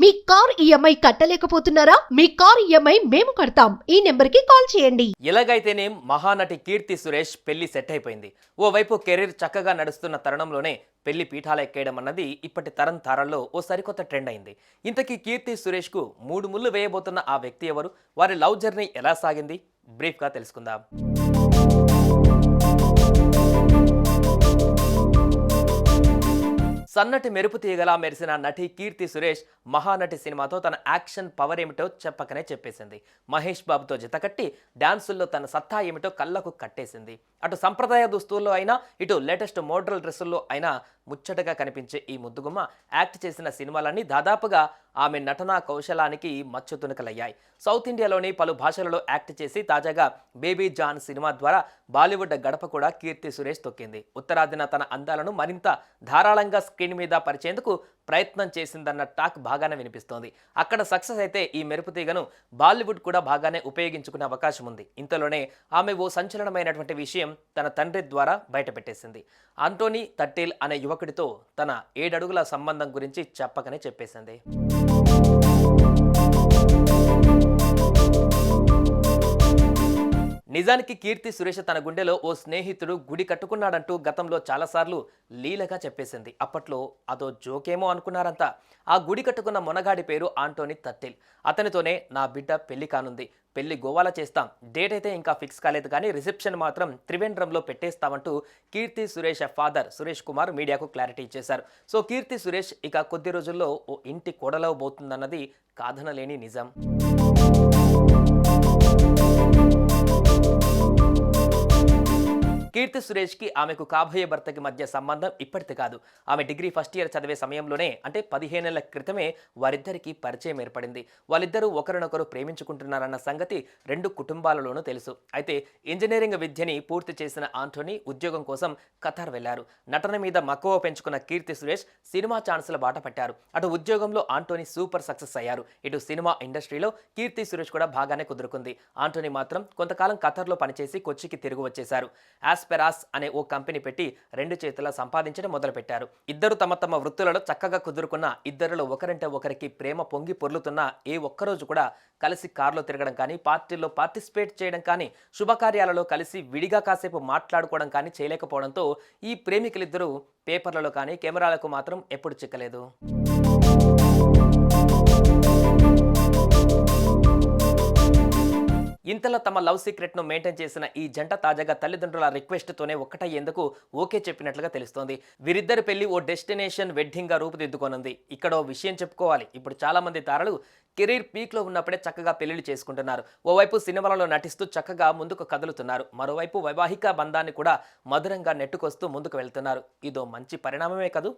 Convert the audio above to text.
మీ car EMI కట్టలేకపోతున్నారా? మీ car EMI మేము కడతాం. ఈ నెంబర్కి కాల్ చేయండి. ఎలాగైతేనే మహానటి కీర్తి సురేష్ పెళ్లి సెట్ అయిపోయింది. ఓవైపు కెరీర్ చక్కగా నడుస్తున్న తరుణంలోనే పెళ్లి పీఠాలు ఎక్కేయడం అన్నది ఇప్పటి తరం తారల్లో ఓ సరికొత్త ట్రెండ్ అయింది. ఇంతకీ కీర్తి సురేష్ కు 3 ముళ్ళు వేయబోతున్న ఆ వ్యక్తి ఎవరు? వారి లవ్ జర్నీ ఎలా సాగింది? బ్రీఫ్ గా తెలుసుకుందాం. సన్నటి మెరుపు తీగలా మెరిసిన నటి కీర్తి సురేష్ మహానటి సినిమాతో తన యాక్షన్ పవర్ ఏమిటో చెప్పకనే చెప్పేసింది. మహేష్ బాబుతో జతకట్టి డాన్సుల్లో తన సత్తా ఏమిటో కళ్ళకు కట్టేసింది. అటు సంప్రదాయ దుస్తుల్లో అయినా ఇటు లేటెస్ట్ మోడల్ డ్రెస్సుల్లో అయినా ముచ్చటగా కనిపించే ఈ ముద్దుగుమ్మ యాక్ట్ చేసిన సినిమాలన్నీ దాదాపుగా ఆమె నటనా కౌశలానికి మచ్చు తునకలయ్యాయి. సౌత్ ఇండియాలోని పలు భాషలలో యాక్ట్ చేసి తాజాగా బేబీ జాన్ సినిమా ద్వారా బాలీవుడ్ గడప కూడా కీర్తి సురేష్ తొక్కింది. ఉత్తరాదిన తన అందాలను మరింత ధారాళంగా స్క్రీన్ మీద పరిచేందుకు ప్రయత్నం చేసిందన్న టాక్ బాగానే వినిపిస్తోంది. అక్కడ సక్సెస్ అయితే ఈ మెరుపు తీగను బాలీవుడ్ కూడా బాగానే ఉపయోగించుకునే అవకాశం ఉంది. ఇంతలోనే ఆమె ఓ సంచలనమైనటువంటి విషయం తన తండ్రి ద్వారా బయటపెట్టేసింది. ఆంటోనీ తట్టేల్ అనే యువకుడితో తన 7 అడుగుల సంబంధం గురించి చెప్పకనే చెప్పేసింది. నిజానికి కీర్తి సురేష్ తన గుండెలో ఓ స్నేహితుడు గుడి కట్టుకున్నాడంటూ గతంలో చాలాసార్లు లీలగా చెప్పేసింది. అప్పట్లో అదో జోకేమో అనుకున్నారంతా. ఆ గుడి కట్టుకున్న మొనగాడి పేరు ఆంటోనీ తట్టేల్. అతనితోనే నా బిడ్డ పెళ్లి కానుంది, పెళ్లి గోవాలో చేస్తాం, డేట్ అయితే ఇంకా ఫిక్స్ కాలేదు కానీ రిసెప్షన్ మాత్రం త్రివేంద్రంలో పెట్టేస్తామంటూ కీర్తి సురేష్ ఫాదర్ సురేష్ కుమార్ మీడియాకు క్లారిటీ ఇచ్చేశారు. సో కీర్తి సురేష్ ఇక కొద్ది రోజుల్లో ఓ ఇంటి కోడలవబోతుందన్నది కాదనలేని నిజం. కీర్తి సురేష్ కి ఆమెకు కాబోయే భర్తకి మధ్య సంబంధం ఇప్పటిది కాదు. ఆమె డిగ్రీ ఫస్ట్ ఇయర్ చదివే సమయంలోనే అంటే 15 ఏళ్ల క్రితమే వారిద్దరికి పరిచయం ఏర్పడింది. వాళ్ళిద్దరూ ఒకరినొకరు ప్రేమించుకుంటున్నారన్న సంగతి 2 కుటుంబాలలోనూ తెలుసు. అయితే ఇంజనీరింగ్ విద్యని పూర్తి చేసిన ఆంటోనీ ఉద్యోగం కోసం ఖతార్ వెళ్లారు. నటన మీద మక్కువ పెంచుకున్న కీర్తి సురేష్ సినిమా ఛాన్సుల బాట పట్టారు. అటు ఉద్యోగంలో ఆంటోనీ సూపర్ సక్సెస్ అయ్యారు. ఇటు సినిమా ఇండస్ట్రీలో కీర్తి సురేష్ కూడా బాగానే కుదురుకుంది. ఆంటోనీ మాత్రం కొంతకాలం ఖతార్లో పనిచేసి కొచ్చికి తిరిగి వచ్చేశారు. ఆస్పెరాస్ అనే ఓ కంపెనీ పెట్టి 2 చేతుల సంపాదించడం మొదలుపెట్టారు. ఇద్దరు తమ తమ వృత్తులలో చక్కగా కుదురుకున్న ఇద్దరిలో ఒకరంటే ఒకరికి ప్రేమ పొంగి పొర్లుతున్న ఏ ఒక్కరోజు కూడా కలిసి కారులో తిరగడం కానీ, పార్టీల్లో పార్టిసిపేట్ చేయడం కానీ, శుభకార్యాలలో కలిసి విడిగా కాసేపు మాట్లాడుకోవడం కానీ చేయలేకపోవడంతో ఈ ప్రేమికులిద్దరూ పేపర్లలో కానీ కెమెరాలకు మాత్రం ఎప్పుడు చిక్కలేదు. ఇంతలో తమ లవ్ సీక్రెట్ ను మెయింటైన్ చేసిన ఈ జంట తాజాగా తల్లిదండ్రుల రిక్వెస్ట్ తోనే ఒక్కటయ్యేందుకు ఓకే చెప్పినట్లుగా తెలుస్తోంది. వీరిద్దరి పెళ్లి ఓ డెస్టినేషన్ వెడ్డింగ్ గా రూపుదిద్దుకోనుంది. ఇక్కడ ఓ విషయం చెప్పుకోవాలి. ఇప్పుడు చాలా మంది తారలు కెరీర్ పీక్ లో ఉన్నప్పుడే చక్కగా పెళ్లిళ్ళు చేసుకుంటున్నారు. ఓవైపు సినిమాలలో నటిస్తూ చక్కగా ముందుకు కదులుతున్నారు, మరోవైపు వైవాహిక బంధాన్ని కూడా మధురంగా నెట్టుకొస్తూ ముందుకు వెళ్తున్నారు. ఇదో మంచి పరిణామమే కదూ.